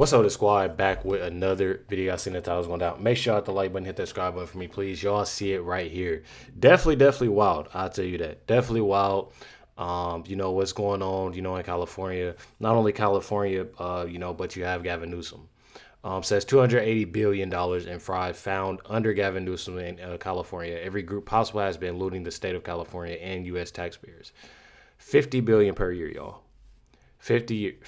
What's up, the squad? Back with another video. I seen the titles going down. Make sure y'all hit the like button, hit that subscribe button for me, please. Y'all see it right here. Definitely wild. I'll tell you that. Definitely wild. You know what's going on, in California. Not only California, but you have Gavin Newsom. Says $280 billion in fraud found under Gavin Newsom in California. Every group possible has been looting the state of California and U.S. taxpayers. $50 billion per year, y'all. 50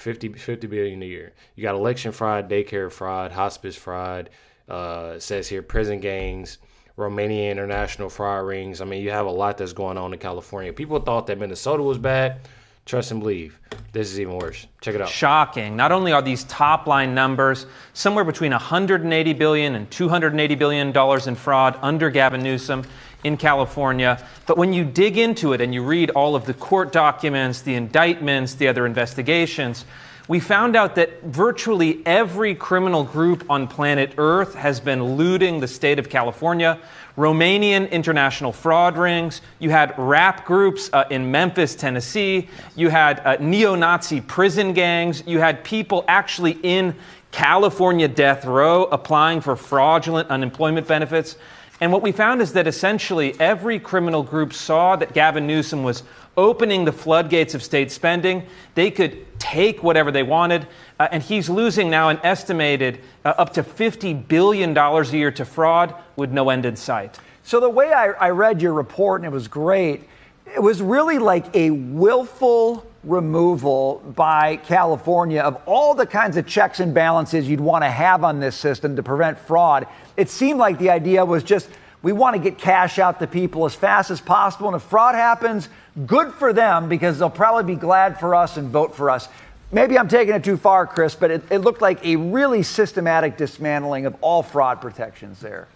billion a year. You got election fraud, daycare fraud, hospice fraud. It says here prison gangs, Romanian international fraud rings. I mean, you have a lot that's going on in California. People thought that Minnesota was bad. Trust and believe. This is even worse. Check it out. Shocking. Not only are these top line numbers somewhere between $180 billion and $280 billion in fraud under Gavin Newsom in California, but when you dig into it and you read all of the court documents, the indictments, the other investigations, we found out that virtually every criminal group on planet Earth has been looting the state of California. Romanian international fraud rings. You had rap groups in Memphis, Tennessee. You had neo-Nazi prison gangs. You had people actually in California death row applying for fraudulent unemployment benefits. And what we found is that essentially every criminal group saw that Gavin Newsom was opening the floodgates of state spending. They could take whatever they wanted, and he's losing now an estimated up to $50 billion a year to fraud with no end in sight. So the way I read your report, and it was great, it was really like a willful removal by California of all the kinds of checks and balances you'd want to have on this system to prevent fraud. It seemed like the idea was just, we want to get cash out to people as fast as possible. And if fraud happens, good for them, because they'll probably be glad for us and vote for us. Maybe I'm taking it too far, Chris, but it looked like a really systematic dismantling of all fraud protections there.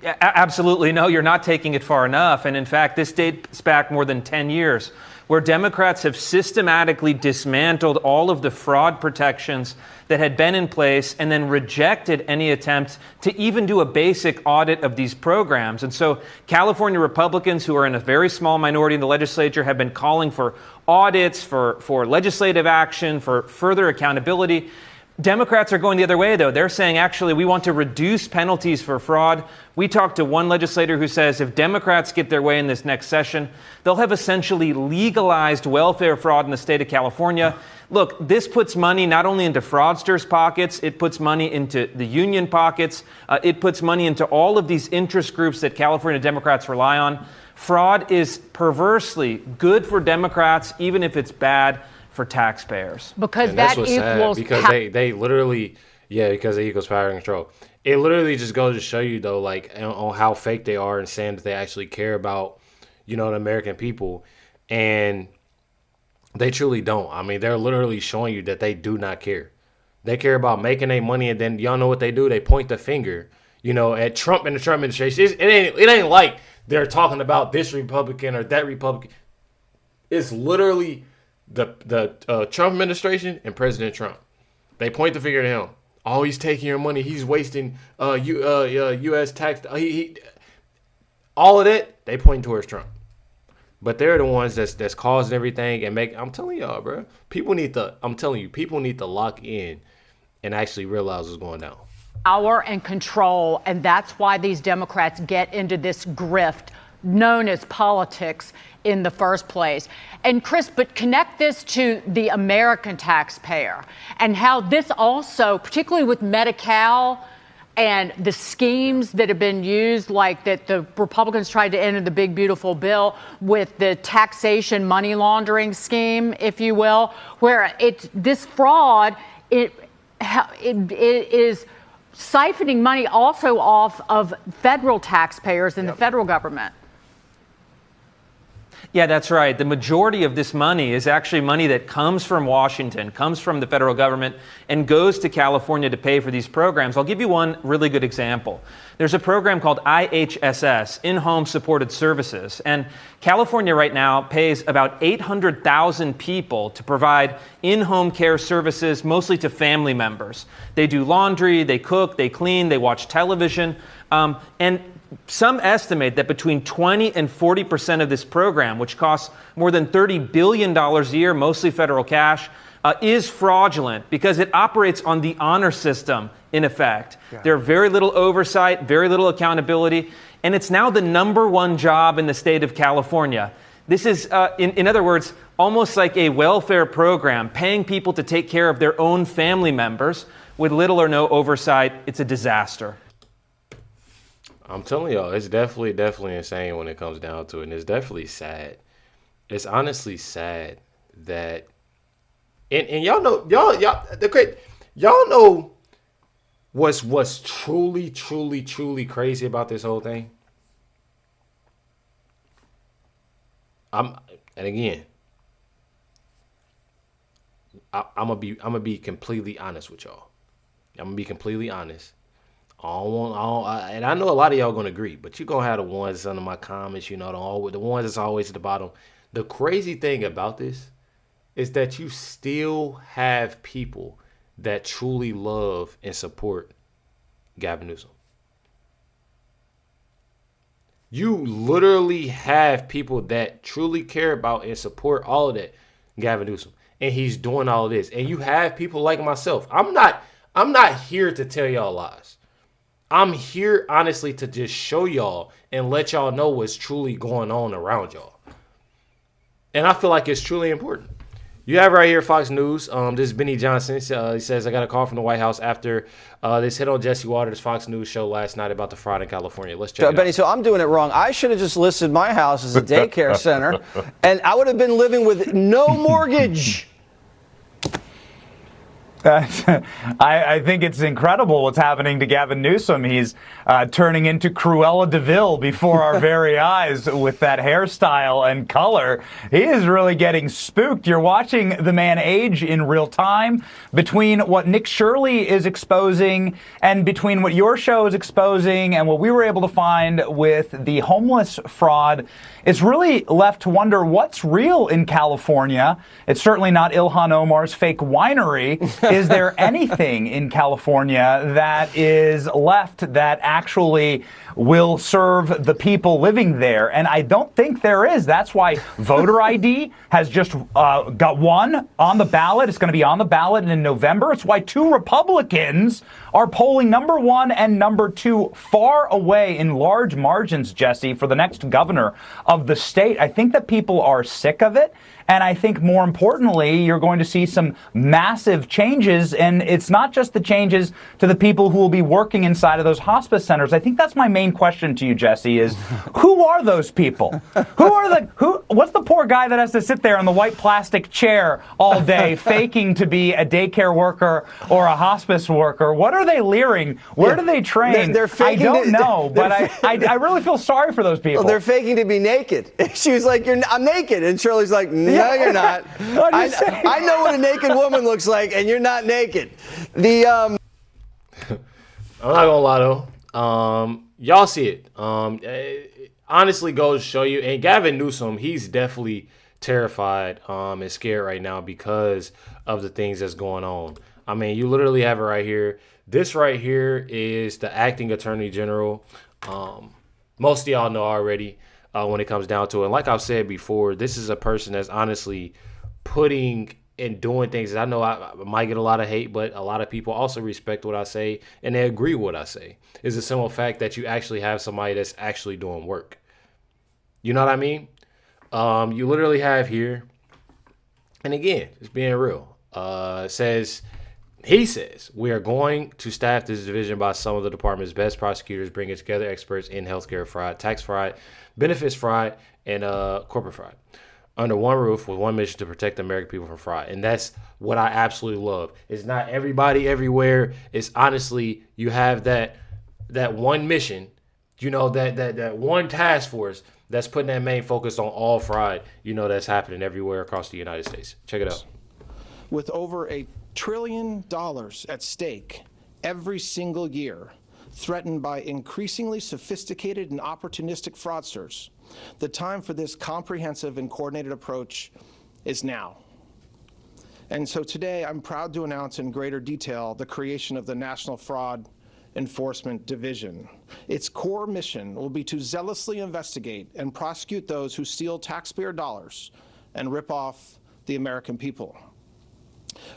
Absolutely. No, you're not taking it far enough. And in fact, this dates back more than 10 years, where Democrats have systematically dismantled all of the fraud protections that had been in place and then rejected any attempt to even do a basic audit of these programs. And so California Republicans, who are in a very small minority in the legislature, have been calling for audits, for legislative action, for further accountability. Democrats are going the other way, though. They're saying, actually, we want to reduce penalties for fraud. We talked to one legislator who says if Democrats get their way in this next session, they'll have essentially legalized welfare fraud in the state of California. Look, this puts money not only into fraudsters' pockets, it puts money into the union pockets. It puts money into all of these interest groups that California Democrats rely on. Fraud is perversely good for Democrats, even if it's bad for taxpayers. Because and that that's equals because they literally, because it equals power and control. It literally just goes to show you, though, like on how fake they are and saying that they actually care about, the American people. And they truly don't. I mean, they're literally showing you that they do not care. They care about making their money, and then y'all know what they do. They point the finger, at Trump and the Trump administration. It ain't like they're talking about this Republican or that Republican. It's literally the Trump administration and President Trump. They point the finger at him. Oh, he's taking your money. He's wasting U.S. tax. All of that, they point towards Trump. But they're the ones that's causing everything and make. I'm telling y'all, bro. People need to lock in and actually realize what's going down. Power and control, and that's why these Democrats get into this grift known as politics in the first place. And Chris, but connect this to the American taxpayer and how this also, particularly with Medi-Cal and the schemes that have been used, like that the Republicans tried to enter the big, beautiful bill with the taxation money laundering scheme, if you will, where this fraud, it is siphoning money also off of federal taxpayers and the federal government. Yeah, that's right. The majority of this money is actually money that comes from Washington, comes from the federal government, and goes to California to pay for these programs. I'll give you one really good example. There's a program called IHSS, In-Home Supported Services, and California right now pays about 800,000 people to provide in-home care services, mostly to family members. They do laundry, they cook, they clean, they watch television, and some estimate that between 20 and 40% of this program, which costs more than $30 billion a year, mostly federal cash, is fraudulent because it operates on the honor system, in effect. There's very little oversight, very little accountability, and it's now the #1 job in the state of California. This is, in other words, almost like a welfare program, paying people to take care of their own family members with little or no oversight. It's a disaster. I'm telling y'all, it's definitely insane when it comes down to it, and it's definitely sad. It's honestly sad that, and y'all know, y'all know what's truly crazy about this whole thing. I'm gonna be completely honest with y'all. I'm gonna be completely honest. And I know a lot of y'all gonna agree, but you gonna have the ones under my comments, the ones that's always at the bottom. The crazy thing about this is that you still have people that truly love and support Gavin Newsom. You literally have people that truly care about and support all of that Gavin Newsom. And he's doing all of this. And you have people like myself. I'm not here to tell y'all lies. I'm here honestly to just show y'all and let y'all know what's truly going on around y'all. And I feel like it's truly important. You have right here Fox News. This is Benny Johnson. He says, I got a call from the White House after this hit on Jesse Waters' Fox News show last night about the fraud in California. Let's check it Benny, out. so I'm doing it wrong. I should have just listed my house as a daycare center, and I would have been living with no mortgage. I think it's incredible what's happening to Gavin Newsom. He's turning into Cruella de Vil before our very eyes with that hairstyle and color. He is really getting spooked. You're watching the man age in real time between what Nick Shirley is exposing and between what your show is exposing and what we were able to find with the homeless fraud. It's really left to wonder what's real in California. It's certainly not Ilhan Omar's fake winery. Is there anything in California that is left that actually will serve the people living there? And I don't think there is. That's why voter ID has just got one on the ballot. It's going to be on the ballot in November. It's why 2 Republicans are polling #1 and #2 far away in large margins, Jesse, for the next governor of the state. I think that people are sick of it. And I think more importantly, you're going to see some massive changes. And it's not just the changes to the people who will be working inside of those hospice centers. I think that's my main question to you, Jesse, is who are those people? What's the poor guy that has to sit there in the white plastic chair all day faking to be a daycare worker or a hospice worker? What are they leering? Where do they train? They're faking. I don't know, but I really feel sorry for those people. Well, they're faking to be naked. She was like, I'm naked. And Shirley's like, no, you're not. I know what a naked woman looks like, and you're not naked. I'm not gonna lie though. Y'all see it. Honestly goes to show you. And Gavin Newsom, he's definitely terrified and scared right now because of the things that's going on. I mean, you literally have it right here. This right here is the acting attorney general. Most of y'all know already. When it comes down to it. And like I've said before, this is a person that's honestly putting and doing things that I know I might get a lot of hate, but a lot of people also respect what I say and they agree with what I say. It's a simple fact that you actually have somebody that's actually doing work. You know what I mean? You literally have here, and again, it's being real. He says, we are going to staff this division by some of the department's best prosecutors, bringing together experts in healthcare fraud, tax fraud, benefits fraud, and corporate fraud under one roof with one mission to protect the American people from fraud. And that's what I absolutely love. It's not everybody everywhere. It's honestly, you have that one mission, that one task force that's putting that main focus on all fraud, that's happening everywhere across the United States. Check it out. With over $1 trillion at stake every single year, threatened by increasingly sophisticated and opportunistic fraudsters, the time for this comprehensive and coordinated approach is now. And so today, I'm proud to announce in greater detail the creation of the National Fraud Enforcement Division. Its core mission will be to zealously investigate and prosecute those who steal taxpayer dollars and rip off the American people.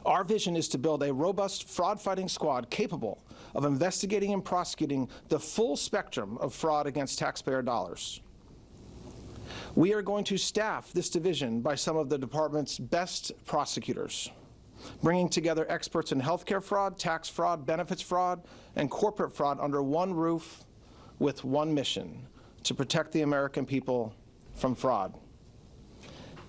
Our vision is to build a robust fraud-fighting squad capable of investigating and prosecuting the full spectrum of fraud against taxpayer dollars. We are going to staff this division by some of the department's best prosecutors, bringing together experts in healthcare fraud, tax fraud, benefits fraud, and corporate fraud under one roof with one mission: to protect the American people from fraud.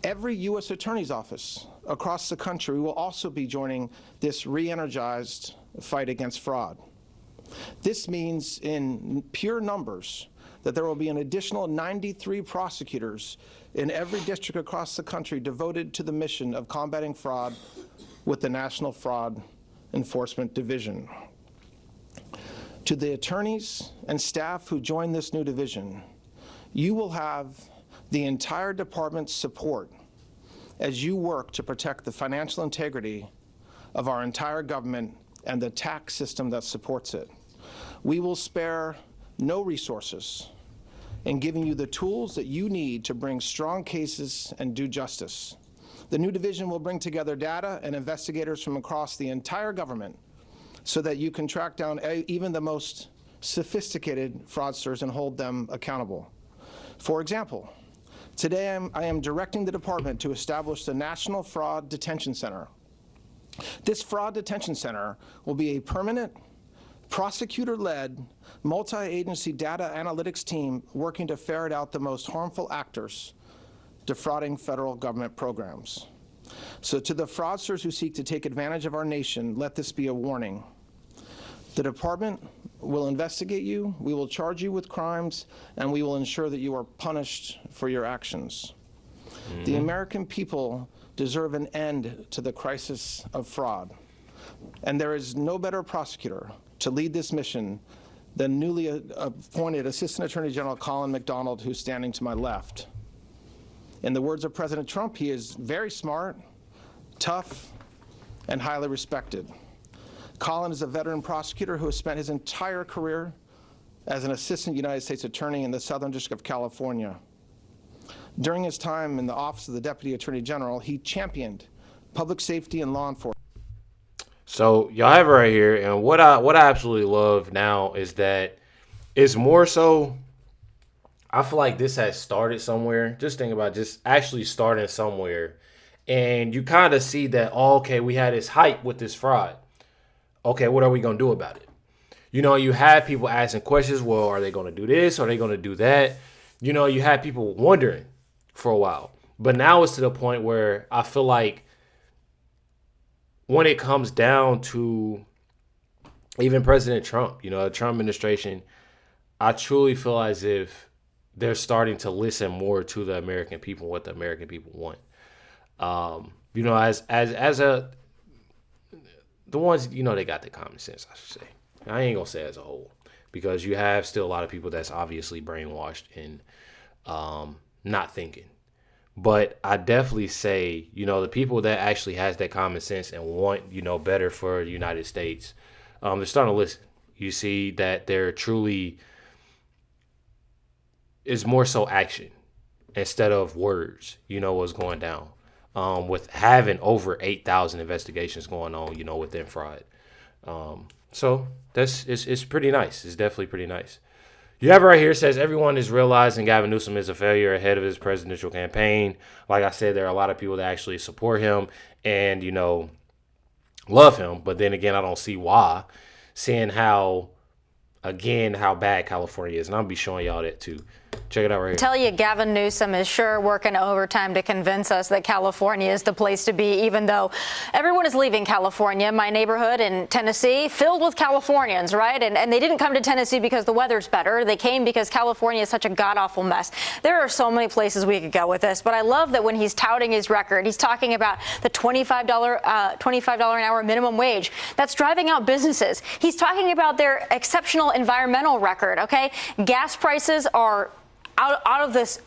Every U.S. Attorney's Office across the country will also be joining this re-energized fight against fraud. This means, in pure numbers, that there will be an additional 93 prosecutors in every district across the country devoted to the mission of combating fraud with the National Fraud Enforcement Division. To the attorneys and staff who join this new division, you will have the entire department's support as you work to protect the financial integrity of our entire government and the tax system that supports it. We will spare no resources in giving you the tools that you need to bring strong cases and do justice. The new division will bring together data and investigators from across the entire government so that you can track down even the most sophisticated fraudsters and hold them accountable. For example, today I am directing the department to establish the National Fraud Detention Center. This Fraud Detention Center will be a permanent, prosecutor-led, multi-agency data analytics team working to ferret out the most harmful actors defrauding federal government programs. So to the fraudsters who seek to take advantage of our nation, let this be a warning. The department will investigate you, we will charge you with crimes, and we will ensure that you are punished for your actions. The American people deserve an end to the crisis of fraud, and there is no better prosecutor to lead this mission than newly appointed Assistant Attorney General Colin McDonald, who's standing to my left. In the words of President Trump, he is very smart, tough, and highly respected. Colin is a veteran prosecutor who has spent his entire career as an assistant United States attorney in the Southern District of California. During his time in the Office of the Deputy Attorney General, he championed public safety and law enforcement. So y'all have it right here, and what I absolutely love now is that it's more so. I feel like this has started somewhere. Just think about just actually starting somewhere, and you kind of see that. Oh, okay, we had this hype with this fraud. Okay, what are we gonna do about it? You know, you have people asking questions. Well, are they gonna do this? Are they gonna do that? You know, you had people wondering for a while, but now it's to the point where I feel like when it comes down to even President Trump, you know, the Trump administration, I truly feel as if they're starting to listen more to the American people, what the American people want. You know, as the ones, you know, they got the common sense, I should say. I ain't gonna say as a whole, because you have still a lot of people that's obviously brainwashed and not thinking. But I definitely say, you know, the people that actually has that common sense and want, you know, better for the United States, they're starting to listen. You see that they're truly is more so action instead of words, you know, what's going down. With having over 8,000 investigations going on, you know, within fraud. So it's pretty nice. It's definitely pretty nice. You have it right here. It says everyone is realizing Gavin Newsom is a failure ahead of his presidential campaign. Like I said, there are a lot of people that actually support him and, you know, love him. But then again, I don't see why, seeing how bad California is. And I'll be showing y'all that too. Check it out right here. Tell you, Gavin Newsom is sure working overtime to convince us that California is the place to be, even though everyone is leaving California. My neighborhood in Tennessee, filled with Californians, right? And they didn't come to Tennessee because the weather's better. They came because California is such a god-awful mess. There are so many places we could go with this, but I love that when he's touting his record, he's talking about the $25 an hour minimum wage. That's driving out businesses. He's talking about their exceptional environmental record, okay? Gas prices are out of this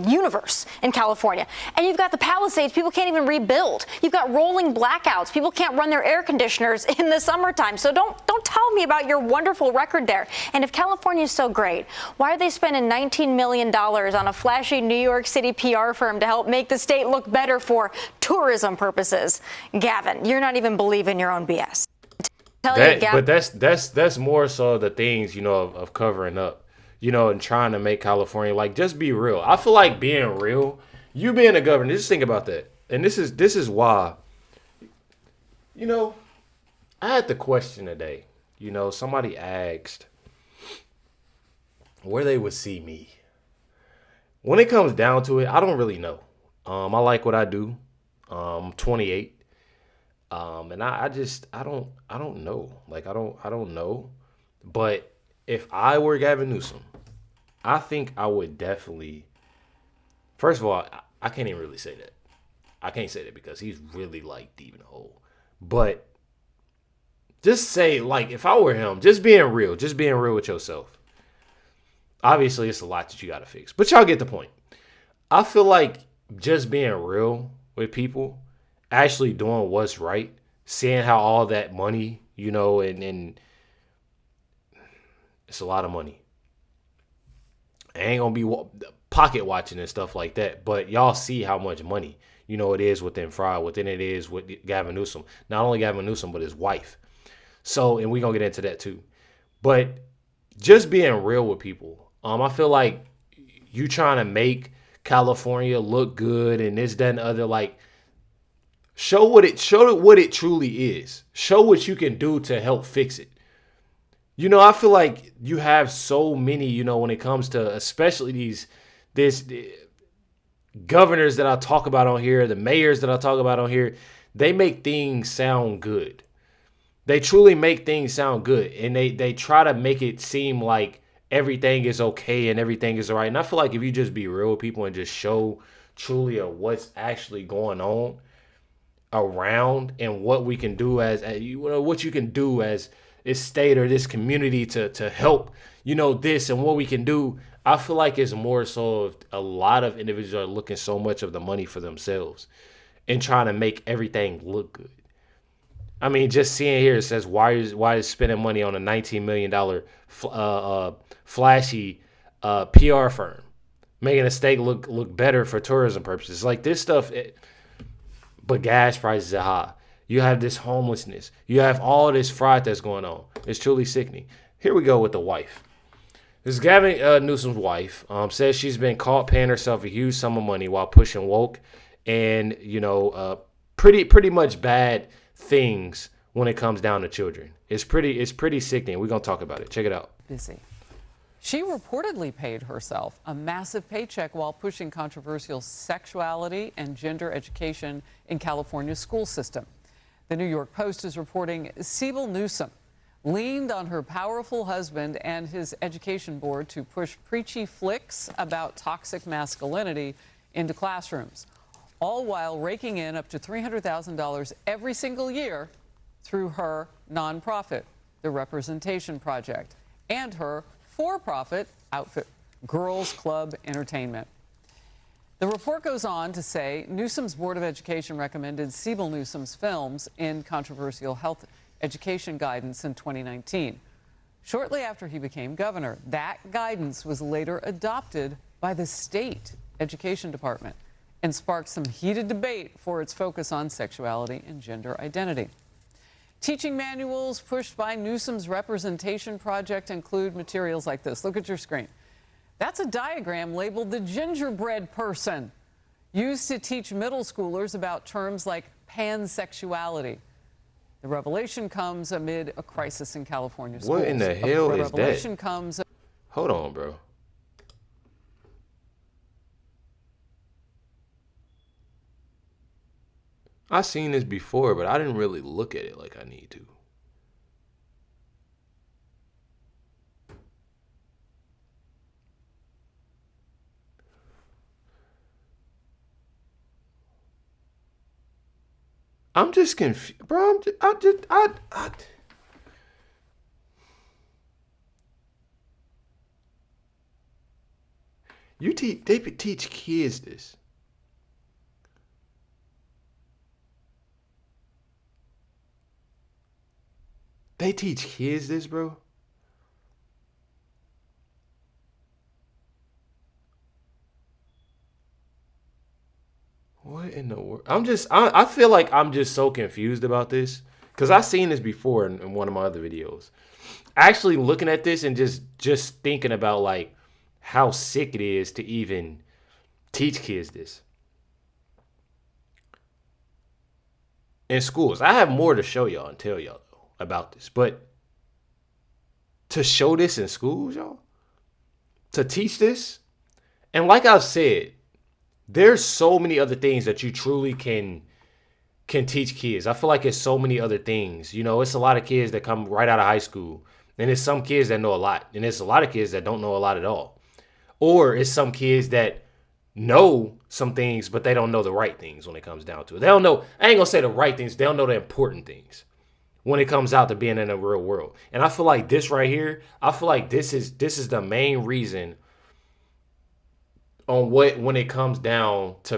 universe in California. And you've got the Palisades. People can't even rebuild. You've got rolling blackouts. People can't run their air conditioners in the summertime. So don't tell me about your wonderful record there. And if California is so great, why are they spending $19 million on a flashy New York City PR firm to help make the state look better for tourism purposes? Gavin, you're not even believing your own BS. But that's more so the things, of covering up, and trying to make California, like, just be real. I feel like being real, you being a governor, just think about that. And this is why, I had the question today. Somebody asked where they would see me. When it comes down to it, I don't really know. I like what I do. I'm 28. And I don't know. Like, I don't know. But if I were Gavin Newsom, I think I would definitely, first of all, I can't even really say that. I can't say that because he's really, like, deep in the hole. But just say, like, if I were him, just being real with yourself. Obviously, it's a lot that you got to fix. But y'all get the point. I feel like just being real with people, actually doing what's right, seeing how all that money, and it's a lot of money. I ain't going to be pocket watching and stuff like that, but y'all see how much money, it is within fraud, within it is with Gavin Newsom. Not only Gavin Newsom, but his wife. So, and we're going to get into that too. But just being real with people. I feel like you trying to make California look good and this, that, and the other, like, show what it truly is. Show what you can do to help fix it. I feel like you have so many, when it comes to especially these governors that I talk about on here, the mayors that I talk about on here, they make things sound good. They truly make things sound good. And they try to make it seem like everything is okay and everything is all right. And I feel like if you just be real with people and just show truly of what's actually going on around and what we can do as what you can do as this state or this community to help, this and what we can do. I feel like it's more so if a lot of individuals are looking so much of the money for themselves and trying to make everything look good. I mean, just seeing here, it says, why is spending money on a $19 million flashy PR firm, making a state look better for tourism purposes. Like this stuff, but gas prices are high. You have this homelessness. You have all this fraud that's going on. It's truly sickening. Here we go with the wife. This is Gavin Newsom's wife. Says she's been caught paying herself a huge sum of money while pushing woke and, pretty much bad things when it comes down to children. It's pretty sickening. We're going to talk about it. Check it out. Busy. She reportedly paid herself a massive paycheck while pushing controversial sexuality and gender education in California's school system. The New York Post is reporting Gavin Newsom leaned on her powerful husband and his education board to push preachy flicks about toxic masculinity into classrooms, all while raking in up to $300,000 every single year through her nonprofit, the Representation Project, and her for-profit outfit, Girls Club Entertainment. The report goes on to say Newsom's Board of Education recommended Gavin Newsom's films in controversial health education guidance in 2019. Shortly after he became governor, that guidance was later adopted by the state education department and sparked some heated debate for its focus on sexuality and gender identity. Teaching manuals pushed by Newsom's Representation Project include materials like this. Look at your screen. That's a diagram labeled the gingerbread person, used to teach middle schoolers about terms like pansexuality. The revelation comes amid a crisis in California schools. What in the hell is revelation that? Comes. Hold on, bro. I seen this before, but I didn't really look at it like I need to. I'm just confused, bro. They teach kids this. They teach kids this, bro. What in the world? I feel like I'm just so confused about this because I've seen this before in one of my other videos. Actually looking at this and just thinking about like how sick it is to even teach kids this in schools. I have more to show y'all and tell y'all about this, but to show this in schools, y'all, to teach this, and like I've said, there's so many other things that you truly can teach kids. I feel like it's so many other things. You know, it's a lot of kids that come right out of high school, and it's some kids that know a lot, and it's a lot of kids that don't know a lot at all. Or it's some kids that know some things, but they don't know the right things when it comes down to it. They don't know, I ain't gonna say the right things, they don't know the important things when it comes out to being in the real world. And I feel like this right here, I feel like this is the main reason on when it comes down to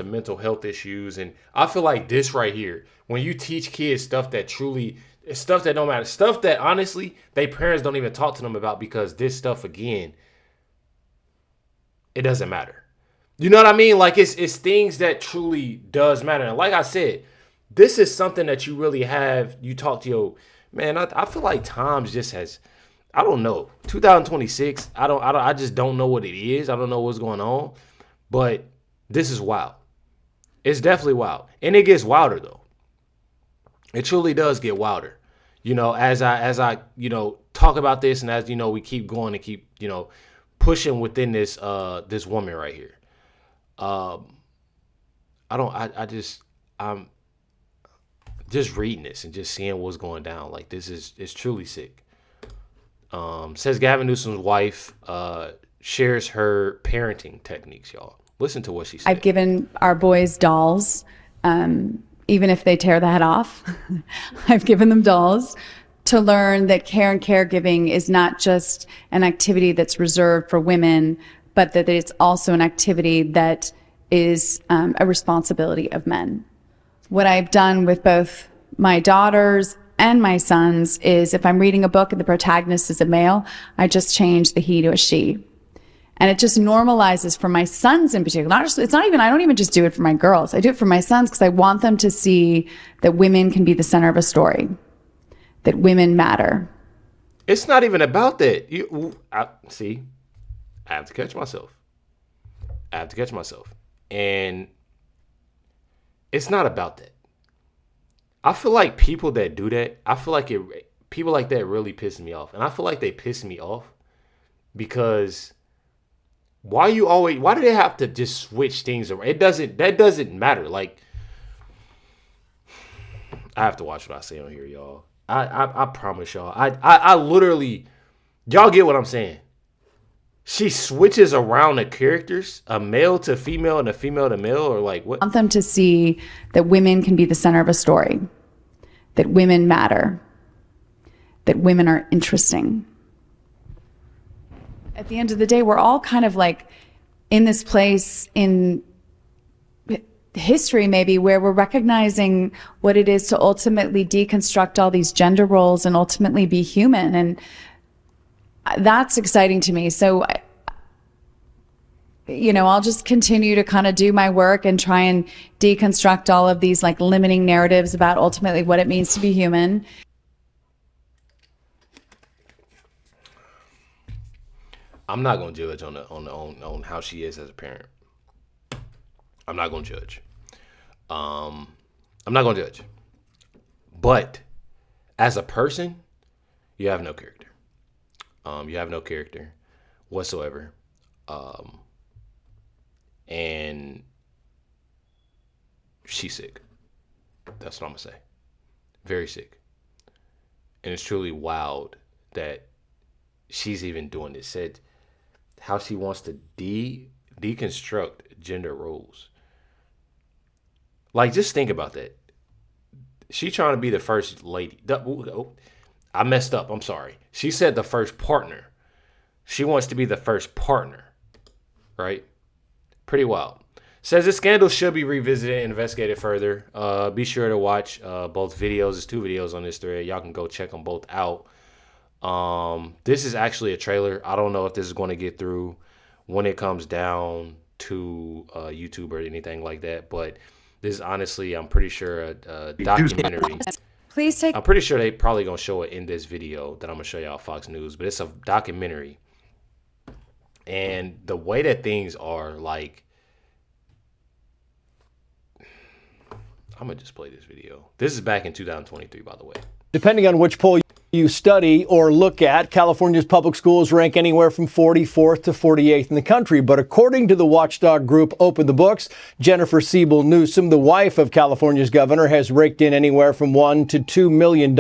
mental health issues. And I feel like this right here, when you teach kids stuff that don't matter, stuff that honestly, their parents don't even talk to them about because this stuff, again, it doesn't matter. You know what I mean? Like it's things that truly does matter. And like I said, this is something that you really have, you talk to your, man, I feel like times just has, I don't know, 2026, I just don't know what it is. I don't know what's going on, but this is wild. It's definitely wild. And it gets wilder though. It truly does get wilder. You know, as I, you know, talk about this and as, you know, we keep going and keep, you know, pushing within this woman right here. I'm just reading this and just seeing what's going down. Like it's truly sick. Says Gavin Newsom's wife shares her parenting techniques, y'all. Listen to what she said. I've given our boys dolls, even if they tear the head off. I've given them dolls to learn that care and caregiving is not just an activity that's reserved for women, but that it's also an activity that is a responsibility of men. What I've done with both my daughters and my sons is if I'm reading a book and the protagonist is a male, I just change the he to a she. And it just normalizes for my sons in particular. I don't even just do it for my girls. I do it for my sons because I want them to see that women can be the center of a story, that women matter. It's not even about that. I have to catch myself. And it's not about that. I feel like people that do that, people like that really piss me off. And I feel like they piss me off because why do they have to just switch things around? That doesn't matter. Like, I have to watch what I say on here, y'all. I promise y'all. I literally, y'all get what I'm saying. She switches around the characters, a male to female and a female to male, or like what? I want them to see that women can be the center of a story, that women matter, that women are interesting. At the end of the day, we're all kind of like in this place in history maybe where we're recognizing what it is to ultimately deconstruct all these gender roles and ultimately be human. And that's exciting to me. So, you know, I'll just continue to kind of do my work and try and deconstruct all of these like limiting narratives about ultimately what it means to be human. I'm not gonna judge on how she is as a parent. I'm not gonna judge. But as a person, you have no character. You have no character whatsoever. And she's sick. That's what I'm gonna say. Very sick. And it's truly wild that she's even doing this. Said how she wants to deconstruct gender roles. Like, just think about that. She trying to be the first lady. I messed up. I'm sorry. She said the first partner She wants to be the first partner, right? Pretty wild. Says this scandal should be revisited and investigated further. Be sure to watch both videos. There's 2 videos on this thread. Y'all can go check them both out. This is actually a trailer. I don't know if this is going to get through when it comes down to YouTube or anything like that. But this is honestly, I'm pretty sure a documentary. Please take. I'm pretty sure they probably going to show it in this video that I'm going to show y'all Fox News. But it's a documentary. And the way that things are, like, I'm going to just play this video. This is back in 2023, by the way. Depending on which poll you study or look at, California's public schools rank anywhere from 44th to 48th in the country. But according to the watchdog group Open the Books, Jennifer Siebel Newsom, the wife of California's governor, has raked in anywhere from $1 to $2 million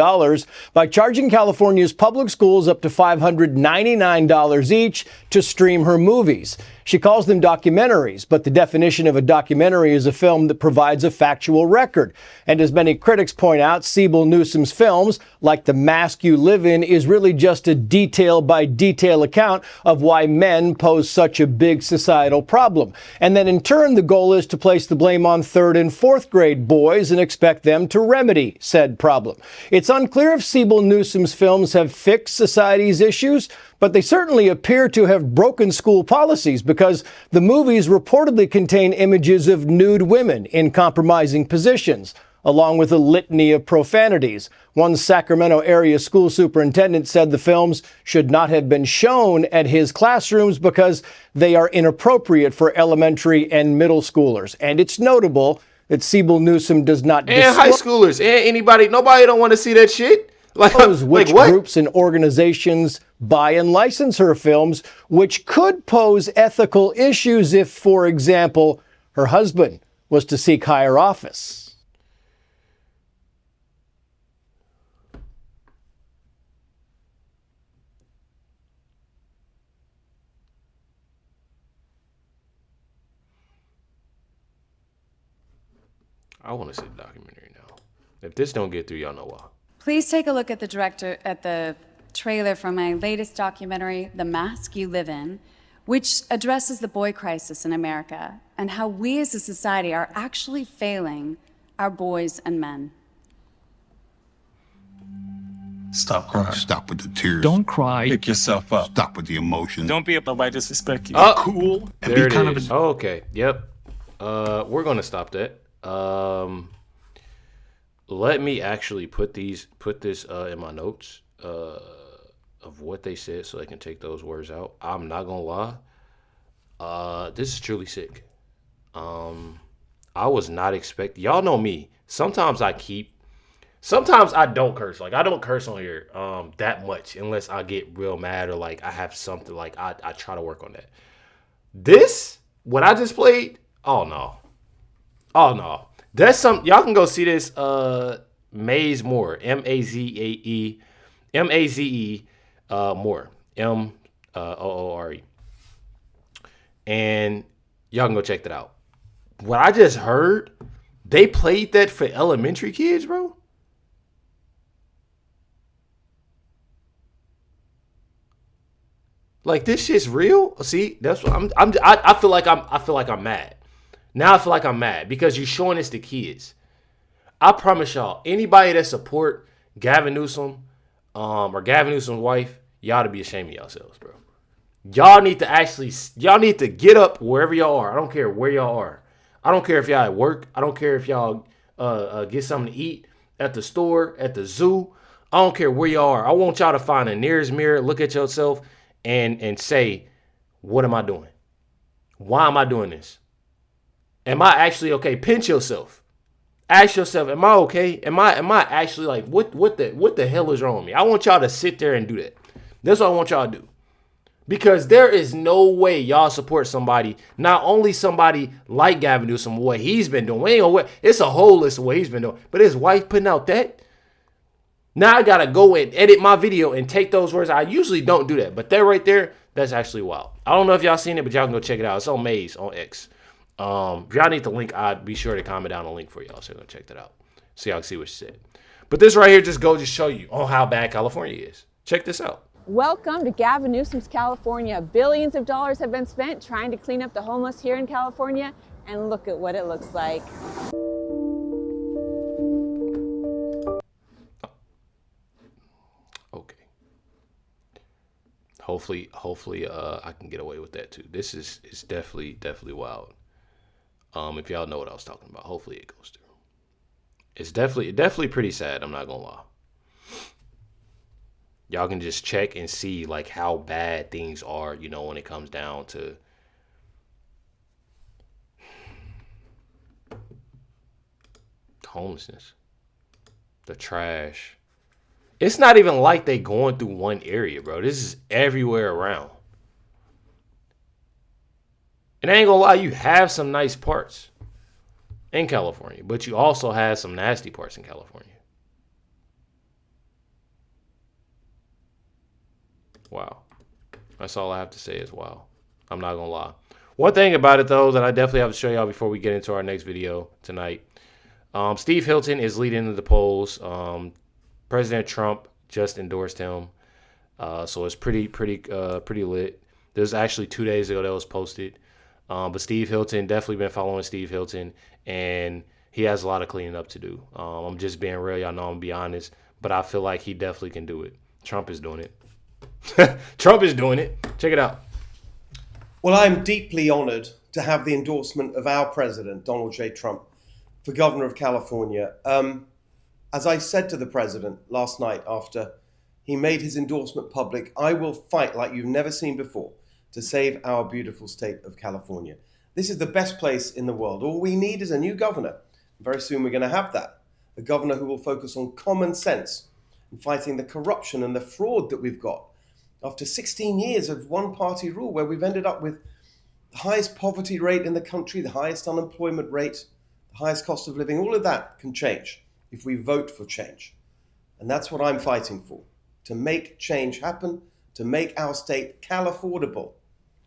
by charging California's public schools up to $599 each to stream her movies. She calls them documentaries, but the definition of a documentary is a film that provides a factual record. And as many critics point out, Siebel Newsom's films, like The Mask You Live In, is really just a detail-by-detail account of why men pose such a big societal problem. And then in turn, the goal is to place the blame on 3rd and 4th grade boys and expect them to remedy said problem. It's unclear if Siebel Newsom's films have fixed society's issues, but they certainly appear to have broken school policies because the movies reportedly contain images of nude women in compromising positions, along with a litany of profanities. One Sacramento area school superintendent said the films should not have been shown at his classrooms because they are inappropriate for elementary and middle schoolers. And it's notable that Siebel Newsom does not and high schoolers and nobody don't want to see that shit. Like which what? Groups and organizations buy and license her films, which could pose ethical issues if, for example, her husband was to seek higher office. I want to see the documentary now. If this don't get through, y'all know why. Please take a look at the trailer from my latest documentary, The Mask You Live In, which addresses the boy crisis in America and how we as a society are actually failing our boys and men. Stop crying. Stop with the tears. Don't cry. Pick yourself up. Stop with the emotion. Don't be nobody disrespect you. Oh, cool. And there be it kind is. of Oh, okay. Yep. We're gonna stop that. Let me actually put this in my notes of what they said so I can take those words out. I'm not gonna lie. This is truly sick. I was not expecting. Y'all know me. Sometimes I don't curse. Like I don't curse on here that much unless I get real mad or like I have something like I try to work on that. This, what I just played, oh no. That's some y'all can go see this Maze Moore, Maze Moore, Moore, and y'all can go check that out. What I just heard, they played that for elementary kids, bro. Like this shit's real. See, that's what I feel like I'm mad. Now I feel like I'm mad because you're showing this to kids. I promise y'all, anybody that support Gavin Newsom or Gavin Newsom's wife, y'all to be ashamed of yourselves, bro. Y'all need to get up wherever y'all are. I don't care where y'all are. I don't care if y'all at work. I don't care if y'all get something to eat at the store, at the zoo. I don't care where y'all are. I want y'all to find a nearest mirror, look at yourself, and say, what am I doing? Why am I doing this? Am I actually okay? Pinch yourself. Ask yourself, am I okay? Am I actually like what the hell is wrong with me? I want y'all to sit there and do that. That's what I want y'all to do. Because there is no way y'all support somebody, not only somebody like Gavin Newsom, what he's been doing. It's a whole list of what he's been doing. But his wife putting out that. Now I gotta go and edit my video and take those words. I usually don't do that, but that right there, that's actually wild. I don't know if y'all seen it, but y'all can go check it out. It's on Maze on X. If y'all need the link, I'd be sure to comment down a link for y'all so go check that out. So y'all can see what she said. But this right here just goes to show you on how bad California is. Check this out. Welcome to Gavin Newsom's California. Billions of dollars have been spent trying to clean up the homeless here in California, and look at what it looks like. Okay. Hopefully, I can get away with that too. This is definitely wild. If y'all know what I was talking about, hopefully it goes through. It's definitely pretty sad. I'm not gonna lie. Y'all can just check and see like how bad things are, you know, when it comes down to homelessness, the trash. It's not even like they going through one area, bro. This is everywhere around. And I ain't gonna lie, you have some nice parts in California, but you also have some nasty parts in California. Wow. That's all I have to say is wow. I'm not going to lie. One thing about it, though, that I definitely have to show y'all before we get into our next video tonight. Steve Hilton is leading the polls. President Trump just endorsed him. So it's pretty lit. This was actually 2 days ago that was posted. But Steve Hilton, definitely been following Steve Hilton. And he has a lot of cleaning up to do. I'm just being real. Y'all know I'm going to be honest. But I feel like he definitely can do it. Trump is doing it. Trump is doing it. Check it out. Well, I'm deeply honored to have the endorsement of our president, Donald J. Trump, for governor of California. As I said to the president last night after he made his endorsement public, I will fight like you've never seen before to save our beautiful state of California. This is the best place in the world. All we need is a new governor. Very soon we're going to have that. A governor who will focus on common sense and fighting the corruption and the fraud that we've got. After 16 years of one-party rule, where we've ended up with the highest poverty rate in the country, the highest unemployment rate, the highest cost of living, all of that can change if we vote for change. And that's what I'm fighting for, to make change happen, to make our state Cal-affordable.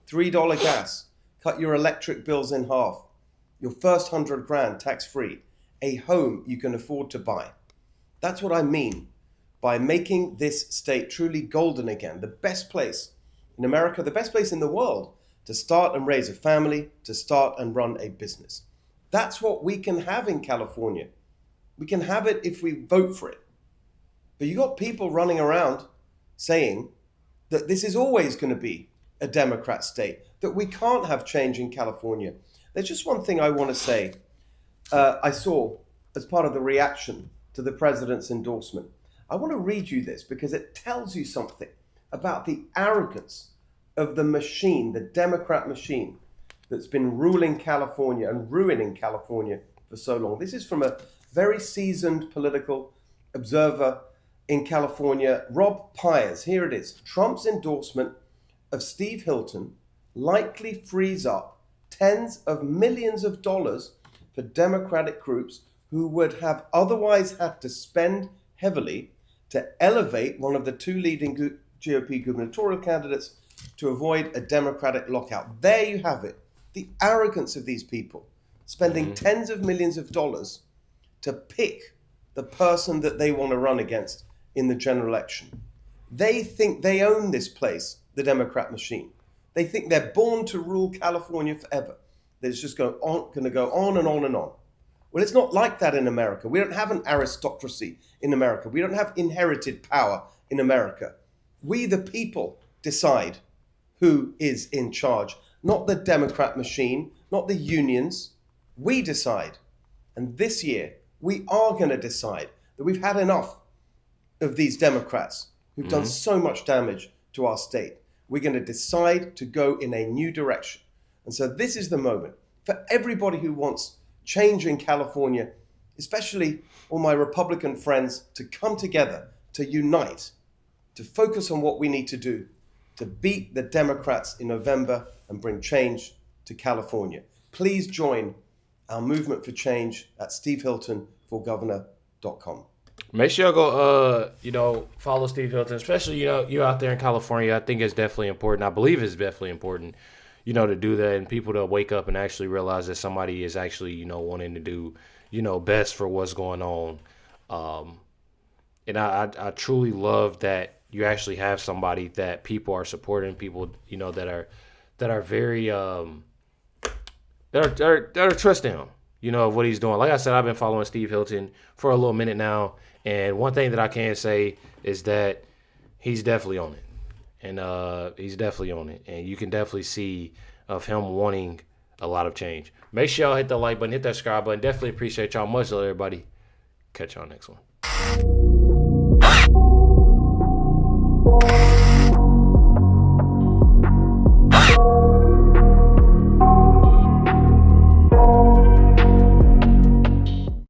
$3 gas, cut your electric bills in half, your first $100,000 tax-free, a home you can afford to buy. That's what I mean by making this state truly golden again, the best place in America, the best place in the world to start and raise a family, to start and run a business. That's what we can have in California. We can have it if we vote for it. But you got people running around saying that this is always going to be a Democrat state, that we can't have change in California. There's just one thing I want to say. I saw as part of the reaction to the president's endorsement. I want to read you this because it tells you something about the arrogance of the machine, the Democrat machine that's been ruling California and ruining California for so long. This is from a very seasoned political observer in California, Rob Pyers. Here it is. Trump's endorsement of Steve Hilton likely frees up tens of millions of dollars for Democratic groups who would have otherwise had to spend heavily to elevate one of the two leading GOP gubernatorial candidates to avoid a Democratic lockout. There you have it. The arrogance of these people spending tens of millions of dollars to pick the person that they want to run against in the general election. They think they own this place, the Democrat machine. They think they're born to rule California forever. That it's just going to go on and on and on. Well, it's not like that in America. We don't have an aristocracy in America. We don't have inherited power in America. We, the people, decide who is in charge, not the Democrat machine, not the unions. We decide. And this year, we are going to decide that we've had enough of these Democrats who've done so much damage to our state. We're going to decide to go in a new direction. And so this is the moment for everybody who wants change in California, especially all my Republican friends, to come together, to unite, to focus on what we need to do to beat the Democrats in November and bring change to California. Please join our movement for change at stevehiltonforgovernor.com. Make sure you go, follow Steve Hilton, especially, you out there in California. I think it's definitely important. I believe it's definitely important, to do that and people to wake up and actually realize that somebody is actually, wanting to do, best for what's going on. And I truly love that, you actually have somebody that people are supporting, people, you know, that are very that are trusting him, you know, of what he's doing. Like I said, I've been following Steve Hilton for a little minute now, and one thing that I can say is that he's definitely on it, and he's definitely on it, and you can definitely see of him wanting a lot of change. Make sure y'all hit the like button, hit that subscribe button. Definitely appreciate y'all. Much love, everybody. Catch y'all next one.